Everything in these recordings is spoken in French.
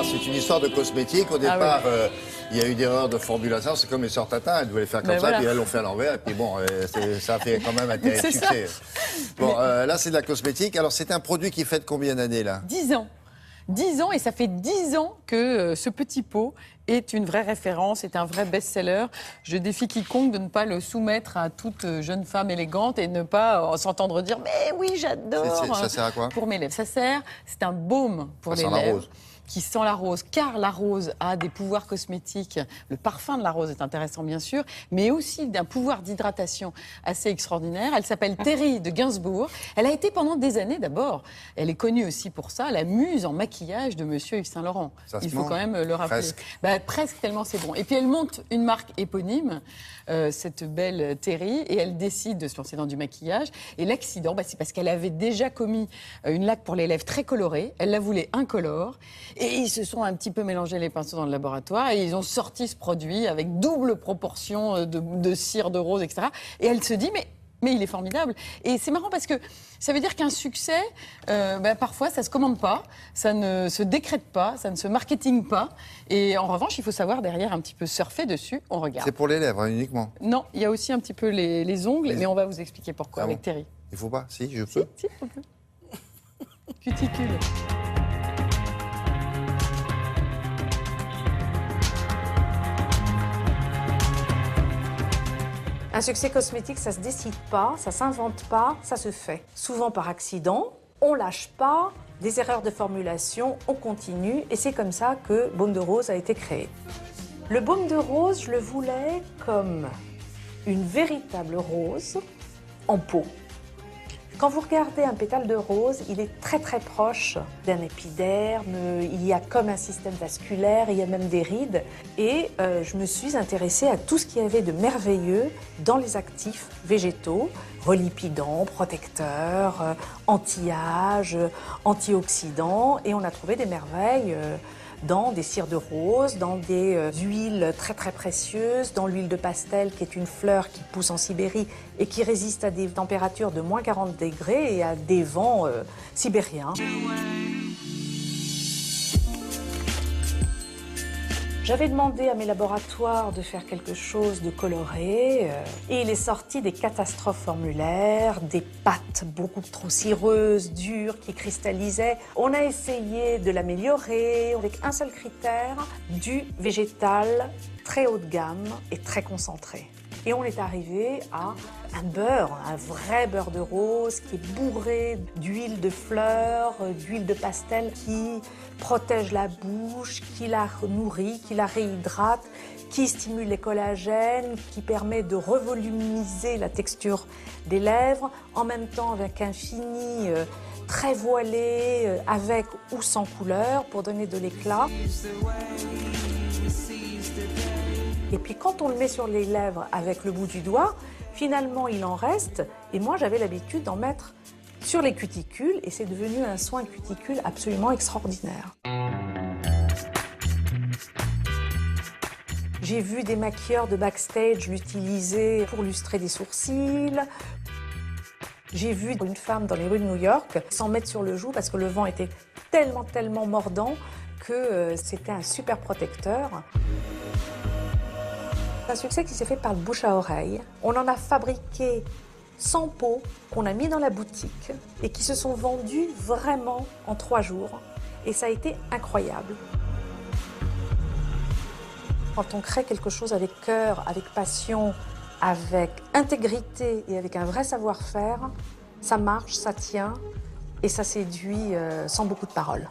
l'histoire, c'est une histoire de cosmétique. Au départ, il y a eu des erreurs de formulation. C'est comme les sœurs Tatin, elles devaient les faire comme ça, puis elles l'ont fait à l'envers. Et puis bon, ça a fait quand même un terrible succès. Bon, là, c'est de la cosmétique. Alors, c'est un produit qui fête combien d'années, là? 10 ans. 10 ans, et ça fait 10 ans que ce petit pot est une vraie référence, est un vrai best-seller. Je défie quiconque de ne pas le soumettre à toute jeune femme élégante et ne pas s'entendre dire « Mais oui, j'adore !» Ça sert à quoi? Pour mes lèvres. C'est un baume pour les lèvres. Qui sent la rose, car la rose a des pouvoirs cosmétiques. Le parfum de la rose est intéressant, bien sûr, mais aussi d'un pouvoir d'hydratation assez extraordinaire. Elle s'appelle Terry de Gainsbourg. Elle a été pendant des années, d'abord, elle est connue aussi pour ça, la muse en maquillage de Monsieur Yves Saint Laurent. Il faut quand même le rappeler. Presque tellement c'est bon. Et puis elle monte une marque éponyme, cette belle Terry, et elle décide de se lancer dans du maquillage. Et l'accident, c'est parce qu'elle avait déjà commis une laque pour les lèvres très colorée. Elle la voulait incolore. Et ils se sont un petit peu mélangés les pinceaux dans le laboratoire et ils ont sorti ce produit avec double proportion de cire de rose, etc. Et elle se dit, mais il est formidable. Et c'est marrant parce que ça veut dire qu'un succès, parfois, ça ne se commande pas, ça ne se décrète pas, ça ne se marketing pas. Et en revanche, il faut savoir derrière un petit peu surfer dessus, on regarde. C'est pour les lèvres, uniquement? Non, il y a aussi un petit peu les ongles, mais on va vous expliquer pourquoi avec Terry. Il ne faut pas? Si, je peux? Si, on peut. Cuticule. Un succès cosmétique, ça se décide pas, ça s'invente pas, ça se fait. Souvent par accident, on lâche pas, des erreurs de formulation, on continue, et c'est comme ça que Baume de Rose a été créé. Le baume de rose, je le voulais comme une véritable rose en pot. Quand vous regardez un pétale de rose, il est très très proche d'un épiderme, il y a comme un système vasculaire, il y a même des rides. Et je me suis intéressée à tout ce qu'il y avait de merveilleux dans les actifs végétaux, relipidants, protecteurs, anti-âge, antioxydants. Et on a trouvé des merveilles dans des cires de rose, dans des huiles très très précieuses, dans l'huile de pastel qui est une fleur qui pousse en Sibérie et qui résiste à des températures de moins 40 degrés et à des vents sibériens. J'avais demandé à mes laboratoires de faire quelque chose de coloré et il est sorti des catastrophes formulaires, des pâtes beaucoup trop cireuses, dures, qui cristallisaient. On a essayé de l'améliorer avec un seul critère, du végétal très haut de gamme et très concentré. Et on est arrivé à un beurre, un vrai beurre de rose qui est bourré d'huile de fleurs, d'huile de pastel qui protège la bouche, qui la nourrit, qui la réhydrate, qui stimule les collagènes, qui permet de revolumiser la texture des lèvres, en même temps avec un fini très voilé, avec ou sans couleur, pour donner de l'éclat. Et puis quand on le met sur les lèvres avec le bout du doigt, finalement il en reste. Et moi j'avais l'habitude d'en mettre sur les cuticules et c'est devenu un soin cuticule absolument extraordinaire. J'ai vu des maquilleurs de backstage l'utiliser pour lustrer des sourcils. J'ai vu une femme dans les rues de New York s'en mettre sur le joug parce que le vent était tellement mordant que c'était un super protecteur. C'est un succès qui s'est fait par le bouche à oreille. On en a fabriqué 100 pots qu'on a mis dans la boutique et qui se sont vendus vraiment en 3 jours. Et ça a été incroyable. Quand on crée quelque chose avec cœur, avec passion, avec intégrité et avec un vrai savoir-faire, ça marche, ça tient et ça séduit sans beaucoup de paroles.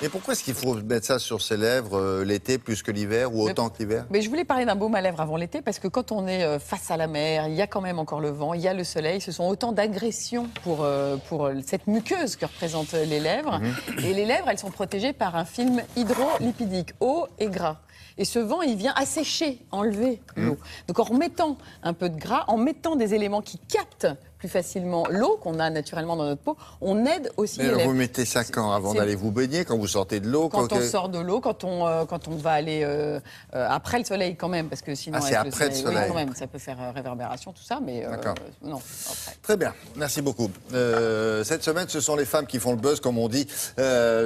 Mais pourquoi est-ce qu'il faut mettre ça sur ses lèvres l'été plus que l'hiver ou autant que l'hiver? Mais je voulais parler d'un baume à lèvres avant l'été parce que quand on est face à la mer, il y a quand même encore le vent, il y a le soleil. Ce sont autant d'agressions pour cette muqueuse que représentent les lèvres. Et les lèvres, elles sont protégées par un film hydrolipidique, eau et gras. Et ce vent, il vient assécher, enlever l'eau. Donc en remettant un peu de gras, en mettant des éléments qui captent plus facilement l'eau qu'on a naturellement dans notre peau, on aide aussi les lèvres. Vous mettez ça quand? Avant d'aller vous baigner, quand vous sortez de l'eau? Quand on sort de l'eau, quand on va aller après le soleil quand même, parce que sinon c'est après le soleil. Oui, quand même, ça peut faire réverbération, tout ça, mais non. Après. Très bien, merci beaucoup. Cette semaine, ce sont les femmes qui font le buzz, comme on dit,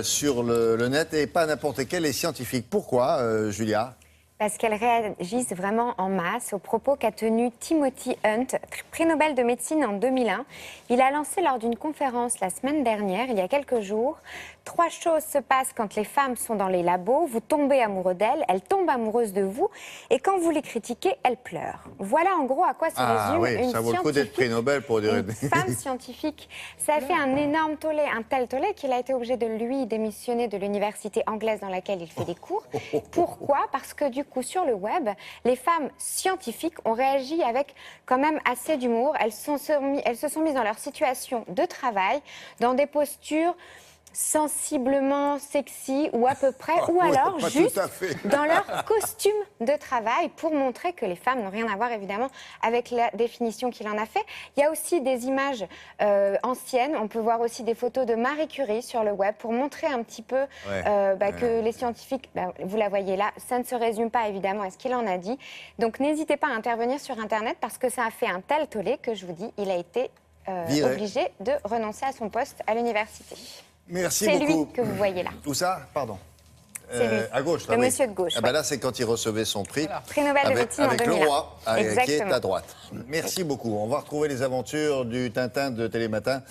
sur le net, et pas n'importe quel, les scientifiques. Pourquoi, Julia? Parce qu'elles réagissent vraiment en masse aux propos qu'a tenu Timothy Hunt, prix Nobel de médecine en 2001. Il a lancé lors d'une conférence la semaine dernière, il y a quelques jours, 3 choses se passent quand les femmes sont dans les labos. Vous tombez amoureux d'elles, elles tombent amoureuses de vous, et quand vous les critiquez, elles pleurent. Voilà en gros à quoi se résume une ça vaut le coup d'être prix Nobel pour dire une femme scientifique. Ça a fait un énorme tollé, un tel tollé qu'il a été obligé de lui démissionner de l'université anglaise dans laquelle il fait des cours. Pourquoi? Parce que du coup, sur le web, les femmes scientifiques ont réagi avec quand même assez d'humour. Elles se sont mises dans leur situation de travail, dans des postures sensiblement sexy ou à peu près, ou alors juste dans leur costume de travail pour montrer que les femmes n'ont rien à voir évidemment avec la définition qu'il en a fait. Il y a aussi des images anciennes, on peut voir aussi des photos de Marie Curie sur le web pour montrer un petit peu que les scientifiques, vous la voyez là, ça ne se résume pas évidemment à ce qu'il en a dit. Donc n'hésitez pas à intervenir sur Internet parce que ça a fait un tel tollé que je vous dis, il a été obligé de renoncer à son poste à l'université. Merci beaucoup. C'est lui que vous voyez là. Où ça? Pardon. C'est lui. À gauche, là, le monsieur de gauche. Là, c'est quand il recevait son prix. Voilà. Prix Nobel de médecine en 2001. Avec le roi, qui est Exactement. à droite. Merci beaucoup. On va retrouver les aventures du Tintin de Télématin.